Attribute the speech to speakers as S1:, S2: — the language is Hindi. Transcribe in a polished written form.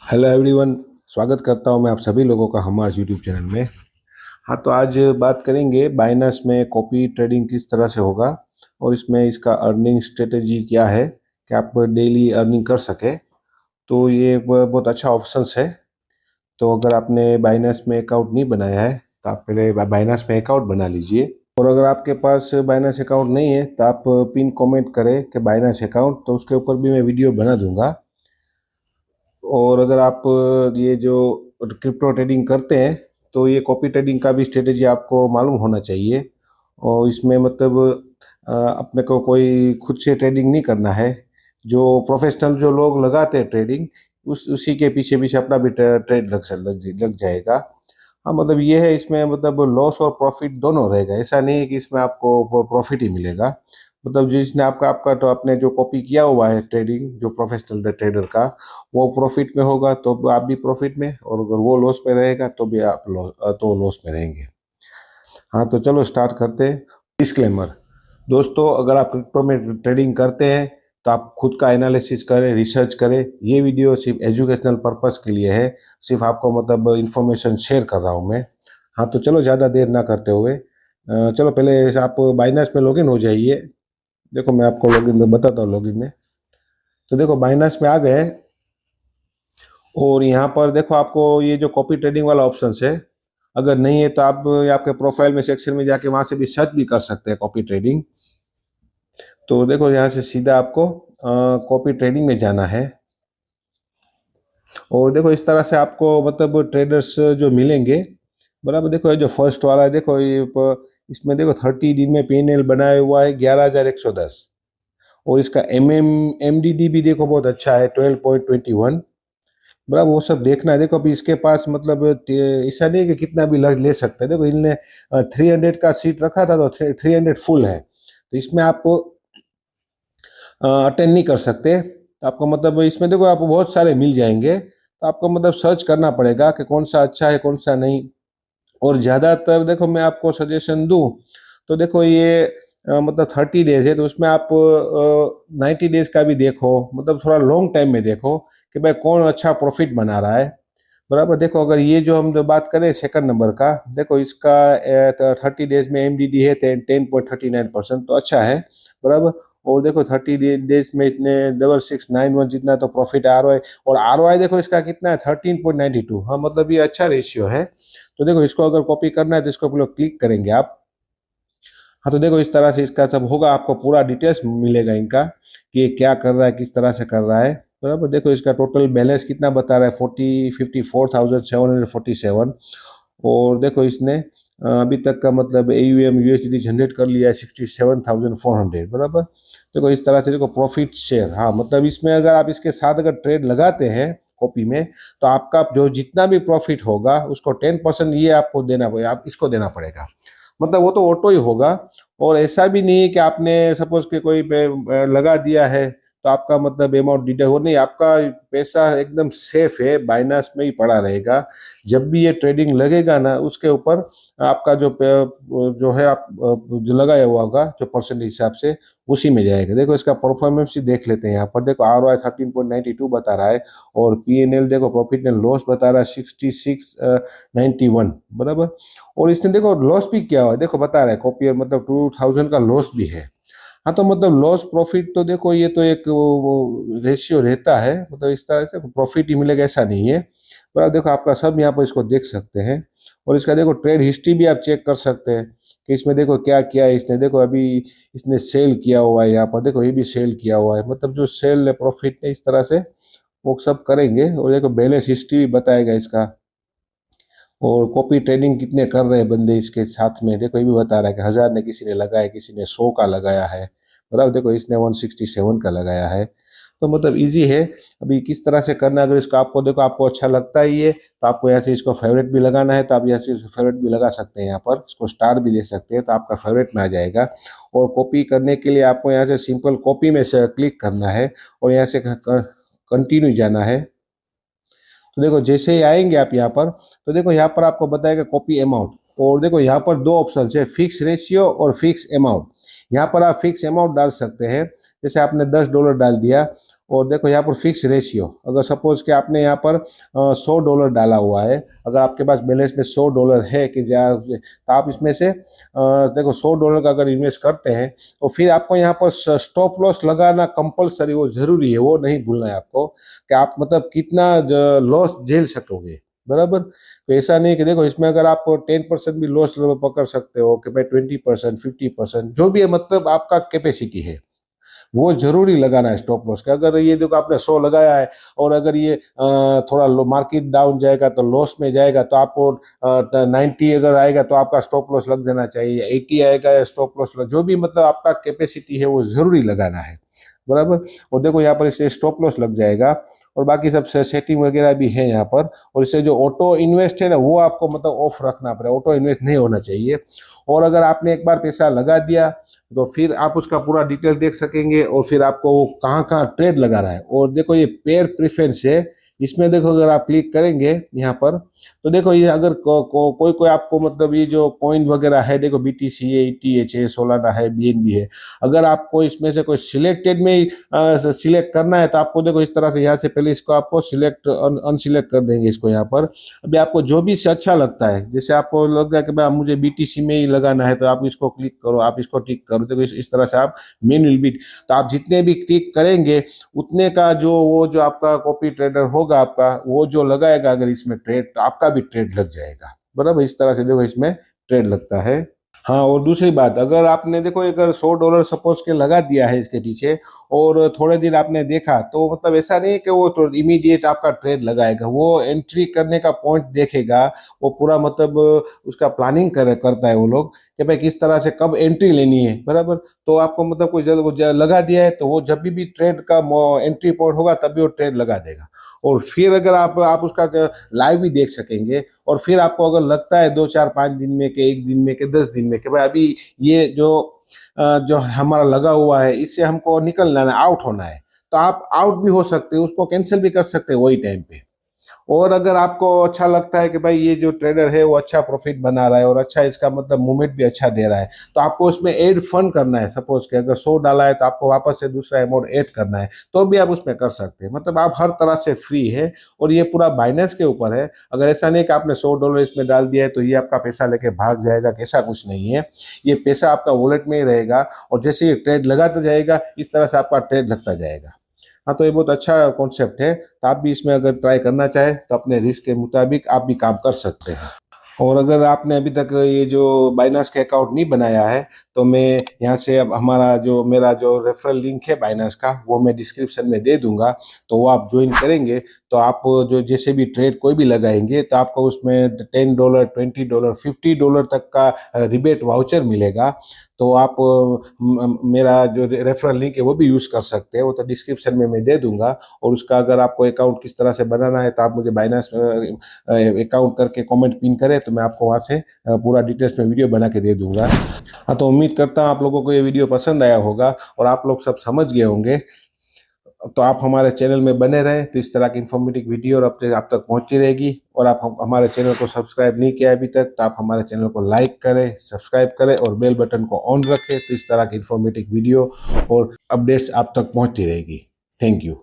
S1: Hello everyone. स्वागत करता हूं मैं आप सभी लोगों का हमारे यूट्यूब चैनल में। हाँ, तो आज बात करेंगे बाइनस में कॉपी ट्रेडिंग किस तरह से होगा और इसमें इसका अर्निंग स्ट्रेटेजी क्या है कि आप डेली अर्निंग कर सके। तो ये एक बहुत अच्छा ऑप्शंस है। तो अगर आपने बाइनस में अकाउंट नहीं बनाया है तो आप पहले बाइनस में अकाउंट बना लीजिए। और अगर आपके पास बाइनस अकाउंट नहीं है तो आप पिन कमेंट करें कि बाइनस अकाउंट, तो उसके ऊपर भी मैं वीडियो बना दूंगा। और अगर आप ये जो क्रिप्टो ट्रेडिंग करते हैं तो ये कॉपी ट्रेडिंग का भी स्ट्रेटेजी आपको मालूम होना चाहिए। और इसमें मतलब अपने को कोई खुद से ट्रेडिंग नहीं करना है। जो प्रोफेशनल जो लोग लगाते हैं ट्रेडिंग, उस उसी के पीछे पीछे अपना भी ट्रेड लग जाएगा। हाँ, मतलब ये है, इसमें मतलब लॉस और प्रॉफिट दोनों रहेगा। ऐसा नहीं है कि इसमें आपको प्रॉफिट ही मिलेगा। मतलब जिसने आपका आपका तो आपने जो कॉपी किया हुआ है ट्रेडिंग, जो प्रोफेशनल ट्रेडर का, वो प्रॉफिट में होगा तो आप भी प्रॉफिट में, और अगर वो लॉस में रहेगा तो भी आप लॉस में रहेंगे। हाँ, तो चलो स्टार्ट करते हैं। डिस्क्लेमर। दोस्तों, अगर आप क्रिप्टो में ट्रेडिंग करते हैं तो आप खुद का एनालिसिस करें, रिसर्च करें। ये वीडियो सिर्फ एजुकेशनल पर्पस के लिए है। सिर्फ आपको मतलब इंफॉर्मेशन शेयर कर रहा हूँ मैं। हाँ, तो चलो ज़्यादा देर ना करते हुए चलो पहले आप बाइनस में लॉगिन हो जाइए। देखो, मैं आपको लॉगिन में बताता हूँ। लॉगिन में तो देखो बाइनस में आ गए। और यहाँ पर देखो आपको ये जो कॉपी ट्रेडिंग वाला ऑप्शन है, अगर नहीं है तो आप ये आपके प्रोफाइल में सेक्शन में जाके वहां से भी सर्च भी कर सकते हैं कॉपी ट्रेडिंग। तो देखो यहाँ से सीधा आपको कॉपी ट्रेडिंग में जाना है। और देखो इस तरह से आपको मतलब ट्रेडर्स जो मिलेंगे। बराबर, देखो ये जो फर्स्ट वाला है, देखो ये इसमें देखो 30 दिन में पीएनएल बनाया हुआ है 11,110। और इसका एमडीडी भी देखो बहुत अच्छा है 12.21। बराबर, वो सब देखना है। देखो अभी इसके पास मतलब ऐसा नहीं है कि कितना भी ले सकते हैं। देखो इनने 300 का सीट रखा था तो 300 फुल है। तो इसमें आप अटेंड नहीं कर सकते। तो आपको मतलब इसमें देखो आपको बहुत सारे मिल जाएंगे, तो आपको मतलब सर्च करना पड़ेगा कि कौन सा अच्छा है कौन सा नहीं। और ज़्यादातर देखो मैं आपको सजेशन दूं तो देखो ये मतलब 30 डेज है तो उसमें आप 90 डेज का भी देखो। मतलब थोड़ा लॉन्ग टाइम में देखो कि भाई कौन अच्छा प्रॉफिट बना रहा है। बराबर, देखो अगर ये जो हम जो बात करें सेकंड नंबर का, देखो इसका 30 डेज में एमडीडी है 10.39%, तो अच्छा है। बराबर। और देखो 30 डेज में इसने 6691 जितना तो प्रॉफिट आर और आर देखो इसका कितना है 13.92। हाँ, मतलब ये अच्छा रेशियो है। तो देखो इसको अगर कॉपी करना है तो इसको क्लिक करेंगे आप। हाँ, तो देखो इस तरह से इसका सब होगा, आपको पूरा डिटेल्स मिलेगा इनका कि ये क्या कर रहा है किस तरह से कर रहा है। बराबर, देखो इसका टोटल बैलेंस कितना बता रहा है 54,747। और देखो इसने अभी तक का मतलब AUM USD जनरेट कर लिया है 67,400। बराबर। देखो इस तरह से देखो प्रॉफिट शेयर। हाँ, मतलब इसमें अगर आप इसके साथ अगर ट्रेड लगाते हैं कॉपी में, तो आपका जो जितना भी प्रॉफिट होगा उसको 10% ये आपको देना पड़ेगा, आप इसको देना पड़ेगा। मतलब वो तो ऑटो ही होगा। और ऐसा भी नहीं है कि आपने सपोज के कोई पे लगा दिया है तो आपका मतलब अमाउंट डिडक्ट हो, नहीं, आपका पैसा एकदम सेफ है, बाइनास में ही पड़ा रहेगा। जब भी ये ट्रेडिंग लगेगा ना उसके ऊपर आपका जो है आप जो लगाया हुआ होगा जो परसेंट हिसाब से उसी में जाएगा। देखो इसका परफॉर्मेंस ही देख लेते हैं। यहाँ पर देखो ROI 13.92 बता रहा है। और PNL देखो प्रॉफिट एंड लॉस बता रहा है 6691। बराबर। और इसने देखो लॉस भी क्या हुआ है, देखो बता रहा है कॉपियर मतलब 2000 का लॉस भी है। हाँ, तो मतलब लॉस प्रॉफिट तो देखो ये तो एक वो रेशियो रहता है। मतलब इस तरह से प्रॉफिट ही मिलेगा ऐसा नहीं है। पर आप देखो आपका सब यहाँ पर इसको देख सकते हैं। और इसका देखो ट्रेड हिस्ट्री भी आप चेक कर सकते हैं कि इसमें देखो क्या किया है इसने। देखो अभी इसने सेल किया हुआ है, यहाँ पर देखो ये भी सेल किया हुआ है। मतलब जो सेल है प्रॉफिट है इस तरह से वो सब करेंगे। और देखो बैलेंस हिस्ट्री भी बताएगा इसका। और कॉपी ट्रेडिंग कितने कर रहे हैं बंदे इसके साथ में, देखो ये भी बता रहा है कि 1000 ने किसी ने लगाया, किसी ने 100 का लगाया है। बराबर, देखो इसने 167 का लगाया है। तो मतलब इजी है। अभी किस तरह से करना है, अगर इसको आपको देखो आपको अच्छा लगता है ये, तो आपको यहाँ से इसको फेवरेट भी लगाना है तो आप यहाँ से इसको फेवरेट भी लगा सकते हैं। यहाँ पर इसको स्टार भी दे सकते हैं तो आपका फेवरेट में आ जाएगा। और कॉपी करने के लिए आपको यहाँ से सिंपल कॉपी में से क्लिक करना है और यहाँ से कंटिन्यू जाना है। तो देखो जैसे ही आएंगे आप यहाँ पर, तो देखो यहाँ पर आपको बताएगा कॉपी अमाउंट। और देखो यहाँ पर दो ऑप्शन है, फिक्स रेशियो और फिक्स अमाउंट। यहाँ पर आप फिक्स अमाउंट डाल सकते हैं। जैसे आपने $10 डाल दिया और देखो यहाँ पर फिक्स रेशियो, अगर सपोज कि आपने यहाँ पर $100 डाला हुआ है, अगर आपके पास बैलेंस में $100 है कि तो आप इसमें से देखो $100 का अगर इन्वेस्ट करते हैं तो फिर आपको यहाँ पर स्टॉप लॉस लगाना कंपलसरी, वो जरूरी है, वो नहीं भूलना है आपको कि आप मतलब कितना लॉस झेल सकोगे। बराबर, तो ऐसा नहीं कि देखो इसमें अगर आप 10% भी लॉस पकड़ सकते हो कि भाई 20%, 50%, जो भी है, मतलब आपका कैपेसिटी है वो जरूरी लगाना है स्टॉप लॉस का। अगर ये देखो आपने 100 लगाया है और अगर ये थोड़ा मार्केट डाउन जाएगा तो लॉस में जाएगा, तो आपको 90 अगर आएगा तो आपका स्टॉप लॉस लग जाना चाहिए, 80 आएगा या स्टॉप लॉस जो भी मतलब आपका कैपेसिटी है वो जरूरी लगाना है। बराबर, और देखो यहाँ पर इससे स्टॉप लॉस लग जाएगा और बाकी सब सेटिंग वगैरह भी है यहाँ पर। और इससे जो ऑटो इन्वेस्ट है ना वो आपको मतलब ऑफ रखना पड़ेगा, ऑटो इन्वेस्ट नहीं होना चाहिए। और अगर आपने एक बार पैसा लगा दिया तो फिर आप उसका पूरा डिटेल देख सकेंगे और फिर आपको वो कहाँ कहाँ ट्रेड लगा रहा है। और देखो ये पेयर प्रेफरेंस है, इसमें देखो अगर आप क्लिक करेंगे यहाँ पर तो देखो ये अगर कोई कोई आपको मतलब ये जो कॉइन वगैरह है, देखो BTC है, ETH है, सोलाना है, BNB है, अगर आपको इसमें से कोई सिलेक्टेड में सिलेक्ट करना है तो आपको देखो इस तरह से यहाँ से पहले इसको आपको सिलेक्ट अनसिलेक्ट कर देंगे इसको यहाँ पर। अभी आपको जो भी से अच्छा लगता है, जैसे आपको लग रहा है कि भाई मुझे BTC में ही लगाना है तो आप इसको क्लिक करो, आप इसको टिक करो, देखो इस तरह से आप मैनुअल बिट, तो आप जितने भी क्लिक करेंगे उतने का जो वो जो आपका कॉपी ट्रेडर होगा आपका वो जो लगाएगा अगर इसमें ट्रेड, तो आपका भी ट्रेड लग जाएगा। बराबर, इस तरह से देखो इसमें ट्रेड लगता है। हाँ, और दूसरी बात, अगर आपने देखो अगर $100 सपोज के लगा दिया है इसके पीछे और थोड़े दिन आपने देखा, तो मतलब ऐसा नहीं है कि वो तो इमीडिएट आपका ट्रेड लगाएगा, वो एंट्री करने का पॉइंट देखेगा, वो पूरा मतलब उसका प्लानिंग करता है वो लोग कि भाई किस तरह से कब एंट्री लेनी है। बराबर, तो आपको मतलब कोई लगा दिया है तो वो जब भी ट्रेड का एंट्री पॉइंट होगा तभी वो ट्रेड लगा देगा। और फिर अगर आप उसका लाइव भी देख सकेंगे और फिर आपको अगर लगता है 2 4 5 दिन में के 1 दिन में के 10 दिन में कि भाई अभी ये जो हमारा लगा हुआ है इससे हमको निकलना है, आउट होना है, तो आप आउट भी हो सकते हो, उसको कैंसिल भी कर सकते हैं वही टाइम पे। और अगर आपको अच्छा लगता है कि भाई ये जो ट्रेडर है वो अच्छा प्रॉफिट बना रहा है और अच्छा इसका मतलब मूवमेंट भी अच्छा दे रहा है, तो आपको उसमें ऐड फंड करना है। सपोज कि अगर 100 डाला है तो आपको वापस से दूसरा अमाउंट ऐड करना है, तो भी आप उसमें कर सकते हैं। मतलब आप हर तरह से फ्री है और ये पूरा बाइनेंस के ऊपर है। अगर ऐसा नहीं कि आपने $100 इसमें डाल दिया है तो ये आपका पैसा लेके भाग जाएगा, ऐसा कुछ नहीं है। ये पैसा आपका वॉलेट में ही रहेगा और जैसे ये ट्रेड लगाता जाएगा इस तरह से आपका ट्रेड लगता जाएगा। हाँ, तो ये बहुत अच्छा कॉन्सेप्ट है, तो आप भी इसमें अगर ट्राई करना चाहे तो अपने रिस्क के मुताबिक आप भी काम कर सकते हैं। और अगर आपने अभी तक ये जो बाइनांस का अकाउंट नहीं बनाया है तो मैं यहाँ से अब हमारा जो मेरा जो रेफरल लिंक है बाइनांस का वो मैं डिस्क्रिप्शन में दे दूंगा, तो वो आप ज्वाइन करेंगे तो आप जो जैसे भी ट्रेड कोई भी लगाएंगे तो आपको उसमें $10, $20, $50 तक का रिबेट वाउचर मिलेगा। तो आप मेरा जो रेफरल लिंक है वो भी यूज़ कर सकते हैं, वो तो डिस्क्रिप्शन में मैं दे दूंगा। और उसका अगर आपको अकाउंट किस तरह से बनाना है तो आप मुझे बाइनांस अकाउंट करके कमेंट पिन करें तो मैं आपको वहाँ से पूरा डिटेल्स में वीडियो बना के दे दूंगा। हाँ, तो उम्मीद करता हूँ आप लोगों को ये वीडियो पसंद आया होगा और आप लोग सब समझ गए होंगे। तो आप हमारे चैनल में बने रहें तो इस तरह की इन्फॉर्मेटिव वीडियो और अपने आप तक पहुंचती रहेगी। और आप हमारे चैनल को सब्सक्राइब नहीं किया अभी तक तो आप हमारे चैनल को लाइक करें, सब्सक्राइब करें और बेल बटन को ऑन रखें, तो इस तरह की इन्फॉर्मेटिव वीडियो और अपडेट्स आप तक पहुंचती रहेगी। Thank you.